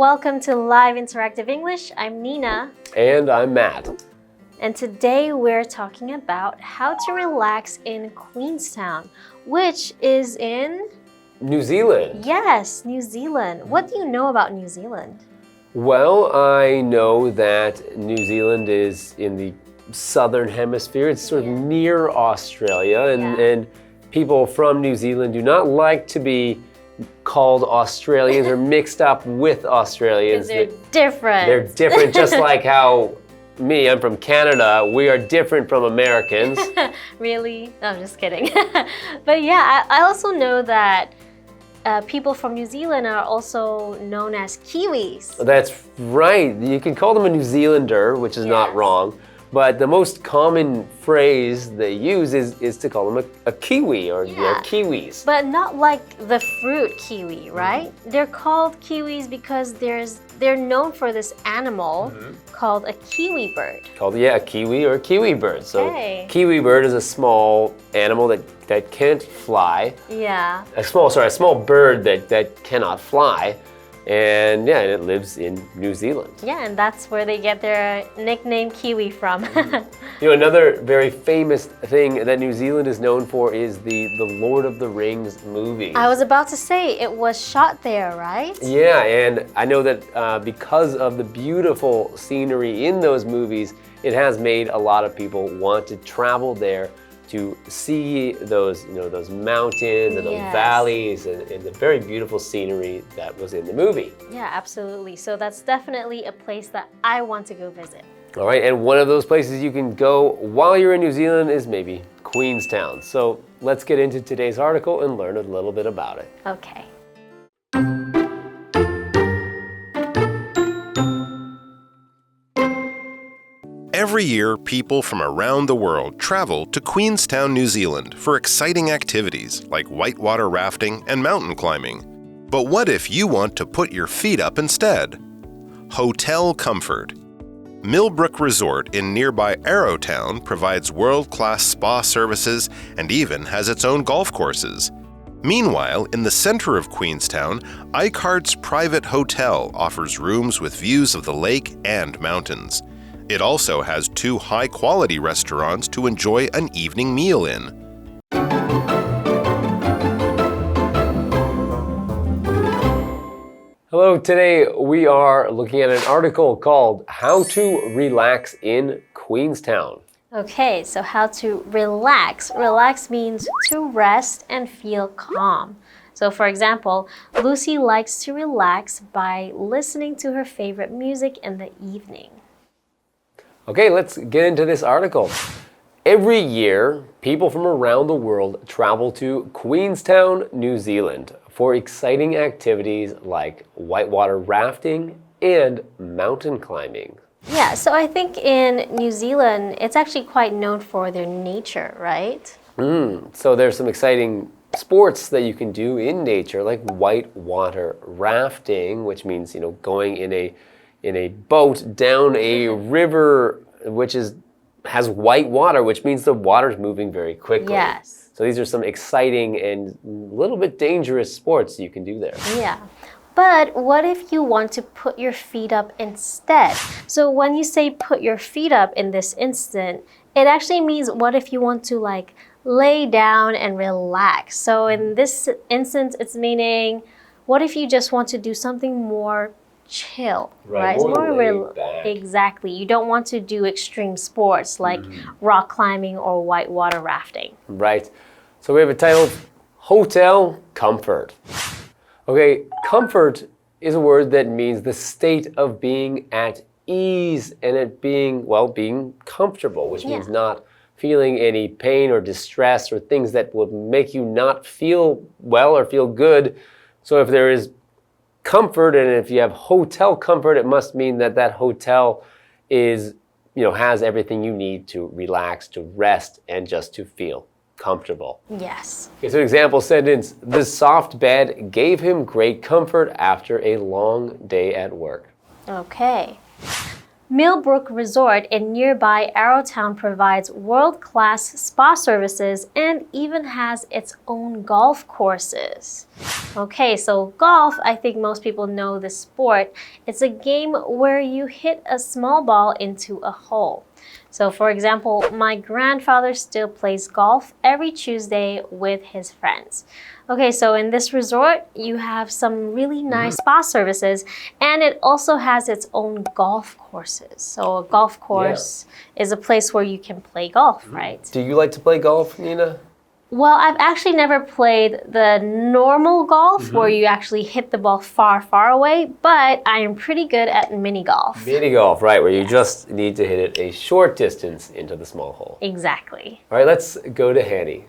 Welcome to Live Interactive English. I'm Nina. And I'm Matt. And today we're talking about how to relax in Queenstown, which is in... New Zealand. Yes, New Zealand. What do you know about New Zealand? Well, I know that New Zealand is in the southern hemisphere. It's sort of near Australia, and people from New Zealand do not like to be called Australians or mixed up with Australians. They're different. They're different, just like how I'm from Canada. We are different from Americans. Really? No, I'm just kidding. But yeah, I also know that people from New Zealand are also known as Kiwis. That's right. You can call them a New Zealander, which is not wrong. But the most common phrase they use is to call them a Kiwi or Kiwis. But not like the fruit kiwi, right? They're called Kiwis because they're known for this animal called a kiwi bird. Called a kiwi or a kiwi bird. So kiwi bird is a small animal that can't fly. Yeah. A small bird that cannot fly. And it lives in New Zealand. Yeah, and that's where they get their nickname Kiwi from. Another very famous thing that New Zealand is known for is the Lord of the Rings movies. I was about to say, it was shot there, right? Yeah, and I know that because of the beautiful scenery in those movies, it has made a lot of people want to travel there to see those mountains and those valleys and the very beautiful scenery that was in the movie. Yeah, absolutely. So that's definitely a place that I want to go visit. All right, and one of those places you can go while you're in New Zealand is maybe Queenstown. So let's get into today's article and learn a little bit about it. Okay. Every year, people from around the world travel to Queenstown, New Zealand for exciting activities like whitewater rafting and mountain climbing. But what if you want to put your feet up instead? Hotel Comfort. Millbrook Resort in nearby Arrowtown provides world-class spa services and even has its own golf courses. Meanwhile, in the center of Queenstown, Eichhardt's Private Hotel offers rooms with views of the lake and mountains. It also has 2 high-quality restaurants to enjoy an evening meal in. Hello, today we are looking at an article called How to Relax in Queenstown. Okay, so how to relax. Relax means to rest and feel calm. So for example, Lucy likes to relax by listening to her favorite music in the evening. Okay, let's get into this article. Every year, people from around the world travel to Queenstown, New Zealand for exciting activities like whitewater rafting and mountain climbing. Yeah, so I think in New Zealand, it's actually quite known for their nature, right? So there's some exciting sports that you can do in nature, like whitewater rafting, which means, going in a boat down a river which has white water, which means the water's moving very quickly. Yes. So these are some exciting and a little bit dangerous sports you can do there. Yeah. But what if you want to put your feet up instead? So when you say put your feet up in this instant, it actually means what if you want to lay down and relax? So in this instance, it's meaning what if you just want to do something more chill, right? More laid back. Exactly. You don't want to do extreme sports like rock climbing or whitewater rafting. Right. So we have a title, Hotel Comfort. Okay, comfort is a word that means the state of being at ease and it being comfortable, which means not feeling any pain or distress or things that would make you not feel well or feel good. So if there is comfort, and if you have hotel comfort, it must mean that hotel is, has everything you need to relax, to rest, and just to feel comfortable. Yes. Okay, so example sentence, the soft bed gave him great comfort after a long day at work. Okay. Millbrook Resort in nearby Arrowtown provides world-class spa services and even has its own golf courses. Okay, so golf, I think most people know the sport. It's a game where you hit a small ball into a hole. So for example, my grandfather still plays golf every Tuesday with his friends. Okay, so in this resort, you have some really nice spa services, and it also has its own golf courses. So a golf course is a place where you can play golf, right? Do you like to play golf, Nina? Well, I've actually never played the normal golf where you actually hit the ball far, far away, but I am pretty good at mini golf. Mini golf, right, where you just need to hit it a short distance into the small hole. Exactly. All right, let's go to Hanny.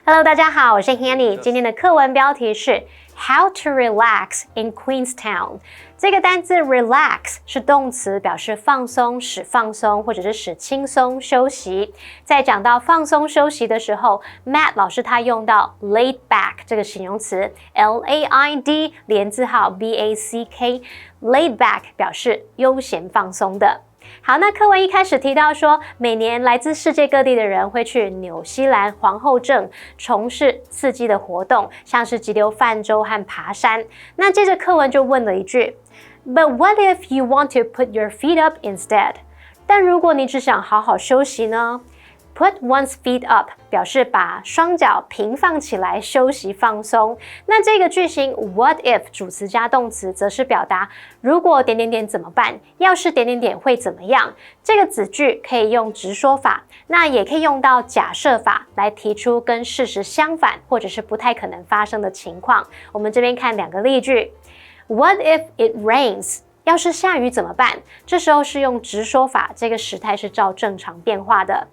Hello， 大家好，我是 Hanny。今天的课文标题是 How to relax in Queenstown。这个单字 relax 是动词，表示放松、使放松，或者是使轻松休息。在讲到放松休息的时候 ，Matt 老师他用到 laid back 这个形容词 ，L-A-I-D 连字号 B-A-C-K，laid back 表示悠闲放松的。好，那课文一开始提到说，每年来自世界各地的人会去纽西兰皇后镇从事刺激的活动，像是急流泛舟和爬山。那接着课文就问了一句 ，But what if you want to put your feet up instead？ 但如果你只想好好休息呢？Put one's feet up 表示把双脚平放起来休息放松。那这个句型 what if 主词加动词则是表达如果点点点怎么办，要是点点点会怎么样。这个子句可以用直说法，那也可以用到假设法来提出跟事实相反或者是不太可能发生的情况。我们这边看两个例句 What if it rains？要是下雨怎么办？这时候是用直说法，这个时态是照正常变化的。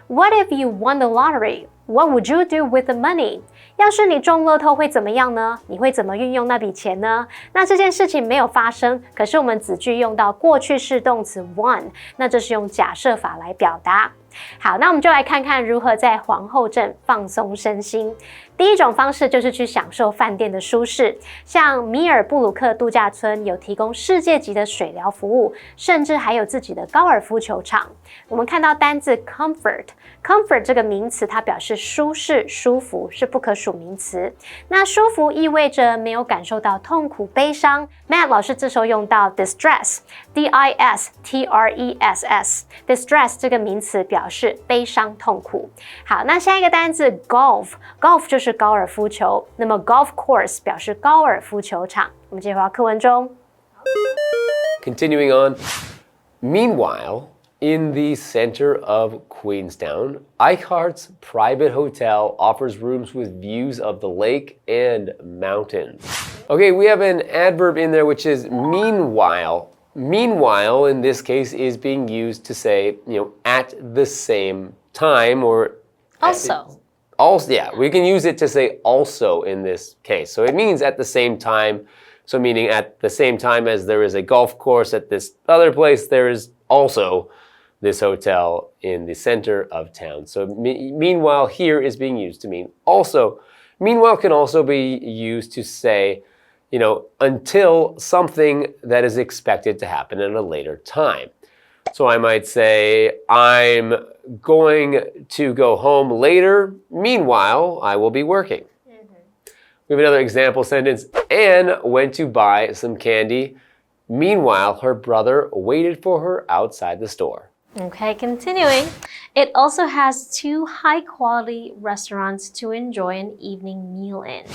What if you won the lottery? What would you do with the money? 要是你中乐透会怎么样呢？你会怎么运用那笔钱呢？那这件事情没有发生，可是我们子句用到过去式动词 won， 那这是用假设法来表达。好，那我们就来看看如何在皇后镇放松身心。第一种方式就是去享受饭店的舒适，像米尔布鲁克度假村有提供世界级的水疗服务，甚至还有自己的高尔夫球场。我们看到单字 comfort 这个名词，它表示舒适、舒服，是不可数名词。那舒服意味着没有感受到痛苦、悲伤。Matt 老师这时候用到 distress， D-I-S-T-R-E-S-S，distress 这个名词表示悲伤、痛苦。好，那下一个单字 golf 就是高尔夫球，那么 golf course 表示高尔夫球场。我们接回到课文中。Continuing on, meanwhile, in the center of Queenstown, Eichhardt's private hotel offers rooms with views of the lake and mountains. Okay, we have an adverb in there which is meanwhile. Meanwhile, in this case, is being used to say, at the same time or Also, yeah, we can use it to say also in this case. So it means at the same time. So meaning at the same time as there is a golf course at this other place, there is also this hotel in the center of town. So meanwhile here is being used to mean also. Meanwhile can also be used to say, until something that is expected to happen at a later time. So I might say, I'm going to go home later. Meanwhile, I will be working. We have another example sentence. Anne went to buy some candy. Meanwhile, her brother waited for her outside the store. Okay, continuing. It also has 2 high-quality restaurants to enjoy an evening meal in.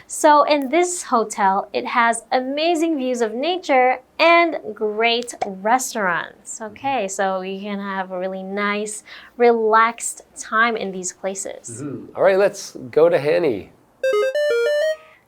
So in this hotel, it has amazing views of nature and great restaurants. Okay, so you can have a really nice, relaxed time in these places. All right, let's go to Hanny.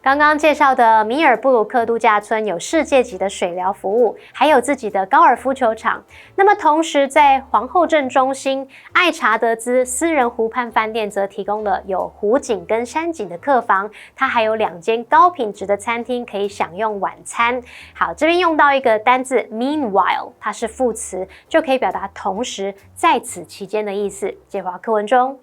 刚刚介绍的米尔布鲁克度假村有世界级的水疗服务，还有自己的高尔夫球场。那么同时在皇后镇中心，爱查德兹私人湖畔饭店则提供了有湖景跟山景的客房，它还有2间高品质的餐厅可以享用晚餐。好，这边用到一个单字 meanwhile， 它是副词，就可以表达同时在此期间的意思。接回到课文中。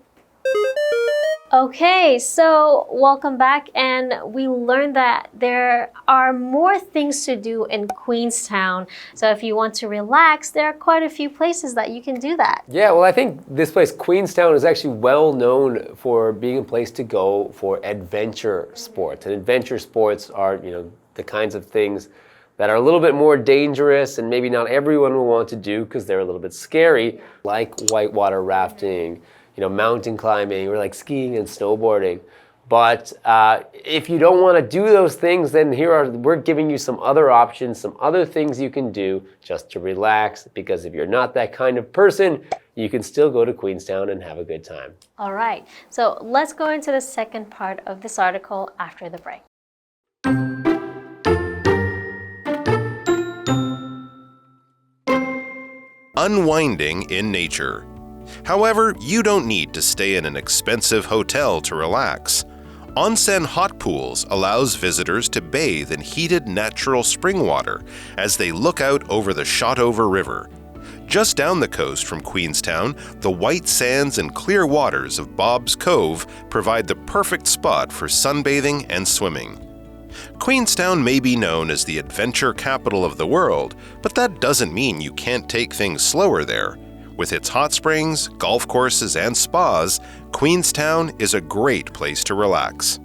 Okay, so welcome back, and we learned that there are more things to do in Queenstown. So if you want to relax, there are quite a few places that you can do that. Yeah, well, I think this place, Queenstown, is actually well known for being a place to go for adventure sports. And adventure sports are, the kinds of things that are a little bit more dangerous and maybe not everyone will want to do because they're a little bit scary, like whitewater rafting, mountain climbing, or like skiing and snowboarding. But if you don't want to do those things, then we're giving you some other options, some other things you can do just to relax, because if you're not that kind of person, you can still go to Queenstown and have a good time. All right, so let's go into the second part of this article after the break. Unwinding in nature. However, you don't need to stay in an expensive hotel to relax. Onsen hot pools allows visitors to bathe in heated natural spring water as they look out over the Shotover River. Just down the coast from Queenstown, the white sands and clear waters of Bob's Cove provide the perfect spot for sunbathing and swimming. Queenstown may be known as the adventure capital of the world, but that doesn't mean you can't take things slower there. With its hot springs, golf courses, and spas, Queenstown is a great place to relax.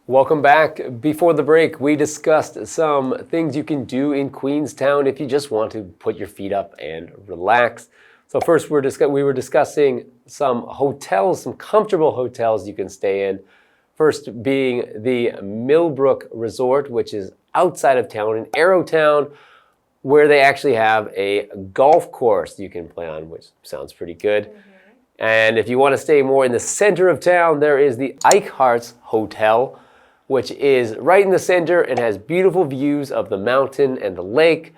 Welcome back. Before the break, we discussed some things you can do in Queenstown if you just want to put your feet up and relax. So first, we were discussing some hotels, some comfortable hotels you can stay in. First being the Millbrook Resort, which is outside of town in Arrowtown, where they actually have a golf course you can play on, which sounds pretty good. And if you want to stay more in the center of town, there is the Eichhardt's Hotel, which is right in the center and has beautiful views of the mountain and the lake,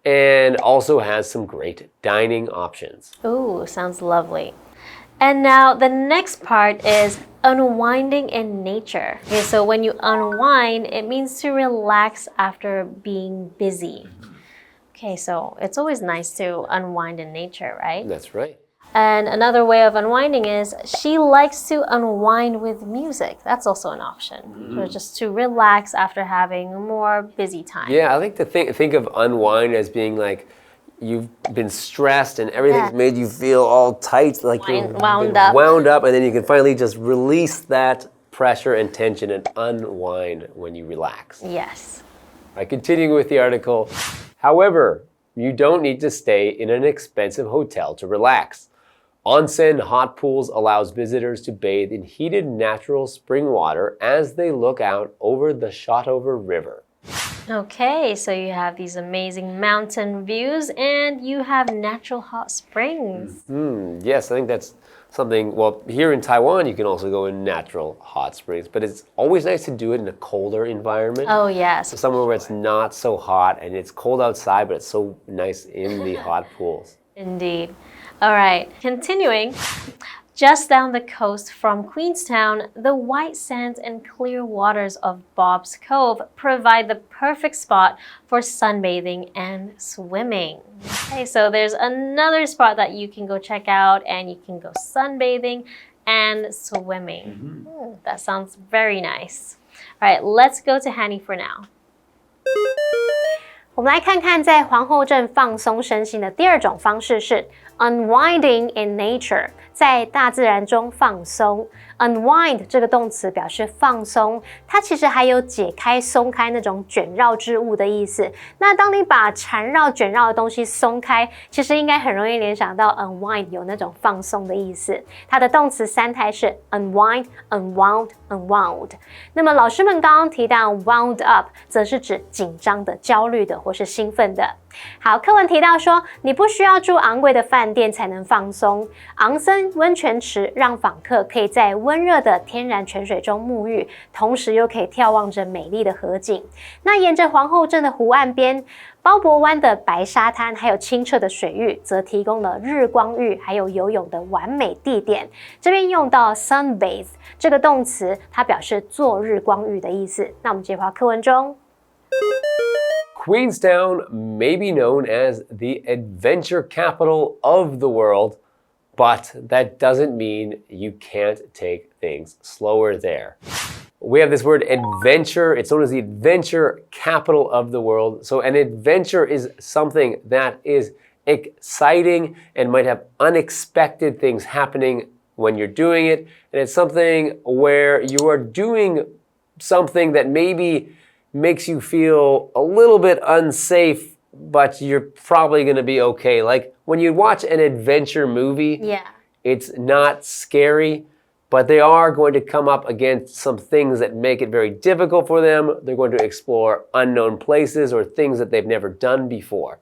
and also has some great dining options. Ooh, sounds lovely. And now the next part is unwinding in nature. Okay, so when you unwind, it means to relax after being busy. Okay, so it's always nice to unwind in nature, right? That's right. And another way of unwinding is she likes to unwind with music. That's also an option. So just to relax after having a more busy time. Yeah, I like to think of unwind as being like you've been stressed and everything's made you feel all tight, like you're wound up, and then you can finally just release that pressure and tension and unwind when you relax. Yes. All right, continuing with the article. However, you don't need to stay in an expensive hotel to relax. Onsen hot pools allows visitors to bathe in heated natural spring water as they look out over the Shotover River. Okay, so you have these amazing mountain views and you have natural hot springs. Yes, I think that's something, well, here in Taiwan, you can also go in natural hot springs, but it's always nice to do it in a colder environment. Oh, yes. So somewhere where it's not so hot and it's cold outside, but it's so nice in the hot pools. Indeed. All right, continuing. Just down the coast from Queenstown, the white sands and clear waters of Bob's Cove provide the perfect spot for sunbathing and swimming. Okay, so there's another spot that you can go check out, and you can go sunbathing and swimming. That sounds very nice. All right, let's go to Hanny for now. 我们来看看在皇后镇放松身心的第二种方式是 unwinding in nature， 在大自然中放松。unwind 这个动词表示放松，它其实还有解开、松开那种卷绕之物的意思。那当你把缠绕、卷绕的东西松开，其实应该很容易联想到 unwind 有那种放松的意思。它的动词三态是 unwind、unwound、unwound。那么老师们刚刚提到 wound up， 则是指紧张的、焦虑的或是兴奋的。好，课文提到说，你不需要住昂贵的饭店才能放松。昂森温泉池让访客可以在温热的天然泉水中沐浴，同时又可以眺望着美丽的河景。那沿着皇后镇的湖岸边，鲍勃湾的白沙滩还有清澈的水域，则提供了日光浴还有游泳的完美地点。这边用到 sunbathe 这个动词，它表示做日光浴的意思。那我们接回到课文中。Queenstown may be known as the adventure capital of the world, but that doesn't mean you can't take things slower there. We have this word adventure. It's known as the adventure capital of the world. So an adventure is something that is exciting and might have unexpected things happening when you're doing it. And it's something where you are doing something that maybe makes you feel a little bit unsafe, but you're probably going to be okay. Like when you watch an adventure movie, it's not scary, but they are going to come up against some things that make it very difficult for them. They're going to explore unknown places or things that they've never done before.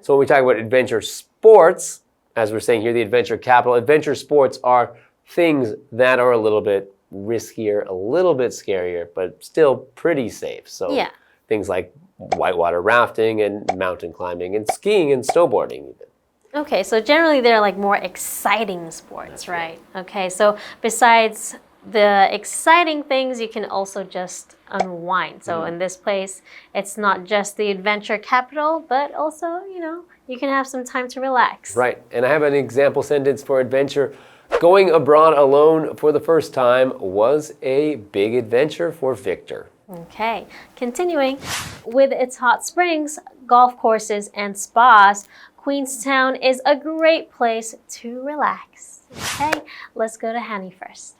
So when we talk about adventure sports, as we're saying here, the adventure capital, adventure sports are things that are a little bit riskier, a little bit scarier, but still pretty safe. So things like whitewater rafting and mountain climbing and skiing and snowboarding even. Okay, so generally they're like more exciting sports, right? Okay, so besides the exciting things, you can also just unwind. So in this place, it's not just the adventure capital, but also, you know, you can have some time to relax. Right, and I have an example sentence for adventure. Going abroad alone for the first time was a big adventure for Victor. Okay, continuing. With its hot springs, golf courses, and spas, Queenstown is a great place to relax. Okay, let's go to Hanny first.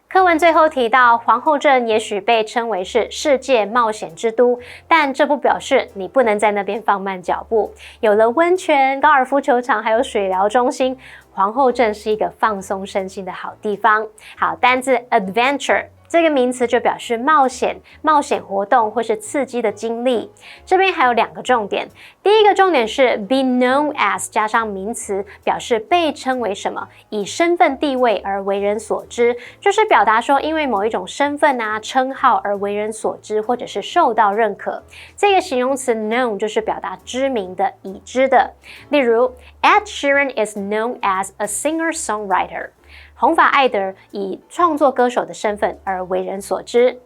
课文最后提到，皇后镇也许被称为是世界冒险之都，但这不表示你不能在那边放慢脚步。有了温泉、高尔夫球场，还有水疗中心，皇后镇是一个放松身心的好地方。好，单字 adventure。这个名词就表示冒险、冒险活动或是刺激的经历。这边还有两个重点，第一个重点是 be known as 加上名词，表示被称为什么，以身份地位而为人所知，就是表达说因为某一种身份啊、称号而为人所知，或者是受到认可。这个形容词 known 就是表达知名的、已知的。例如 Ed Sheeran is known as a singer-songwriter。红发艾德以创作歌手的身份而为人所知。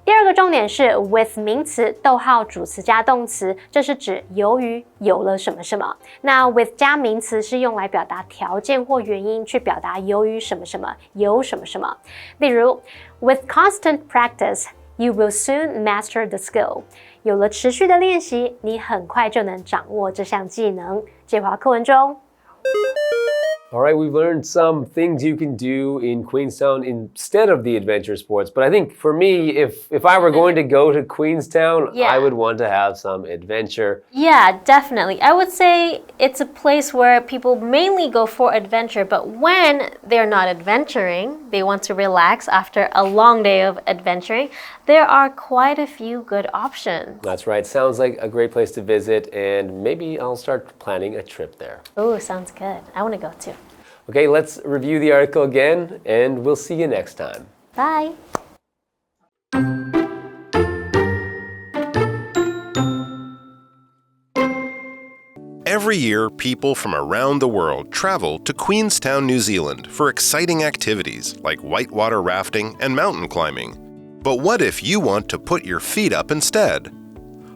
第二个重点是 with 名词，逗号主词加动词，这是指由于有了什么什么。那 with 加名词是用来表达条件或原因，去表达由于什么什么，有什么什么。例如 with constant practice, you will soon master the skill. 有了持续的练习，你很快就能掌握这项技能。介华课文中。All right, we've learned some things you can do in Queenstown instead of the adventure sports. But I think for me, if I were going to go to Queenstown, I would want to have some adventure. Yeah, definitely. I would say it's a place where people mainly go for adventure, but when they're not adventuring, they want to relax after a long day of adventuring, there are quite a few good options. That's right. Sounds like a great place to visit, and maybe I'll start planning a trip there. Oh, sounds good. I want to go too. Okay, let's review the article again, and we'll see you next time. Bye. Every year, people from around the world travel to Queenstown, New Zealand for exciting activities like whitewater rafting and mountain climbing. But what if you want to put your feet up instead?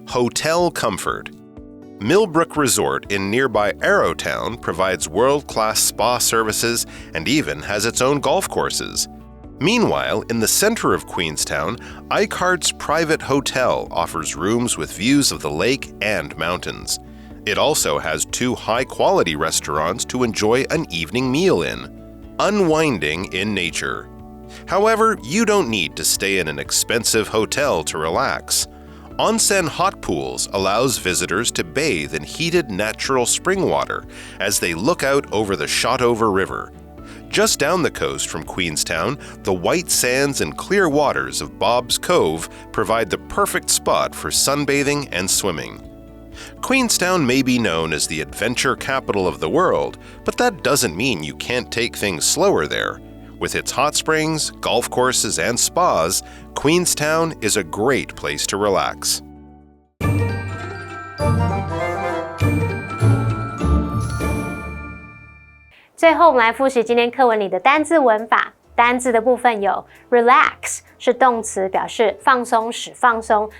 Hotel comfort. Millbrook Resort in nearby Arrowtown provides world-class spa services and even has its own golf courses. Meanwhile, in the center of Queenstown, Eichhardt's Private Hotel offers rooms with views of the lake and mountains. It also has 2 high-quality restaurants to enjoy an evening meal in. Unwinding in nature. However, you don't need to stay in an expensive hotel to relax. Onsen Hot Pools allows visitors to bathe in heated natural spring water as they look out over the Shotover River. Just down the coast from Queenstown, the white sands and clear waters of Bob's Cove provide the perfect spot for sunbathing and swimming. Queenstown may be known as the adventure capital of the world, but that doesn't mean you can't take things slower there. With its hot springs, golf courses, and spas, Queenstown is a great place to relax. 最后，我们来复习今天课文里的单字文法。单字的部分有 relax 是动词，表示放松、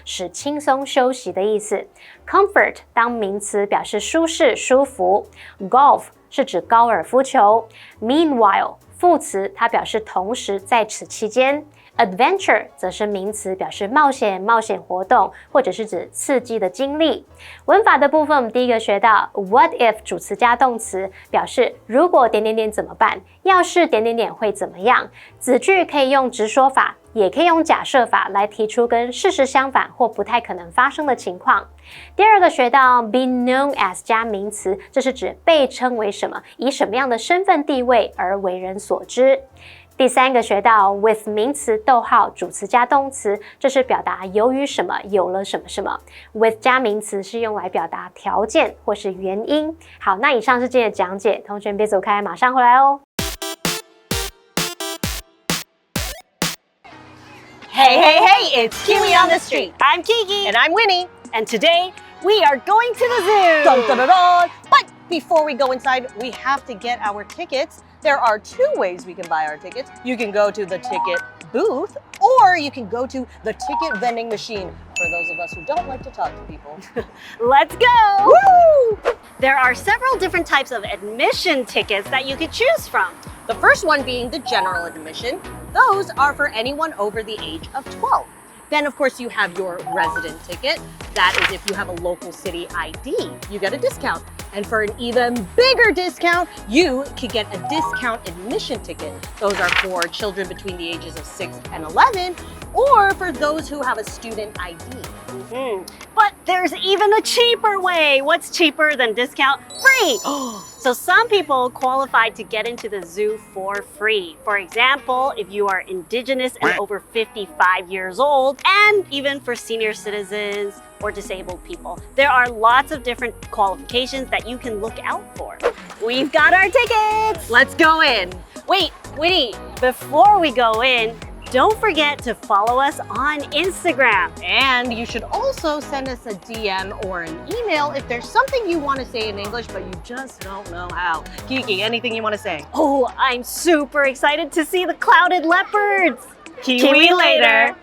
使轻松休息的意思。comfort 当名词，表示舒适、舒服。golf 是指高尔夫球。meanwhile 副词，它表示同时在此期间。Adventure 则是名词，表示冒险活动，或者是指刺激的经历。文法的部分，我们第一个学到 What if 主词加动词，表示如果点点点怎么办？要是点点点会怎么样？子句可以用直说法，也可以用假设法来提出跟事实相反或不太可能发生的情况。第二个学到 be known as 加名词，这是指被称为什么，以什么样的身份地位而为人所知。第三个学到 with 名词逗号主词加动词，这是表达由于什么有了什么什么。with 加名词是用来表达条件或是原因。好，那以上是今天的讲解，同学别走开，马上回来哦。Hey, it's Kiwi on the street. I'm Kiki. And I'm Winnie. And today, we are going to the zoo. Dun, dun, dun, dun. But before we go inside, we have to get our tickets. There are two ways we can buy our tickets. You can go to the ticket booth, or you can go to the ticket vending machine for those of us who don't like to talk to people. Let's go! Woo! There are several different types of admission tickets that you could choose from. The first one being the general admission. Those are for anyone over the age of 12. Then, of course, you have your resident ticket. That is if you have a local city ID, you get a discount. And for an even bigger discount, you could get a discount admission ticket. Those are for children between the ages of 6 and 11, or for those who have a student ID. But there's even a cheaper way. What's cheaper than discount? Free! So some people qualify to get into the zoo for free. For example, if you are indigenous and over 55 years old, and even for senior citizens or disabled people. There are lots of different qualifications that you can look out for. We've got our tickets! Let's go in. Wait, Winnie, before we go in, don't forget to follow us on Instagram. And you should also send us a DM or an email if there's something you want to say in English, but you just don't know how. Kiki, anything you want to say? Oh, I'm super excited to see the clouded leopards. Kiwi later.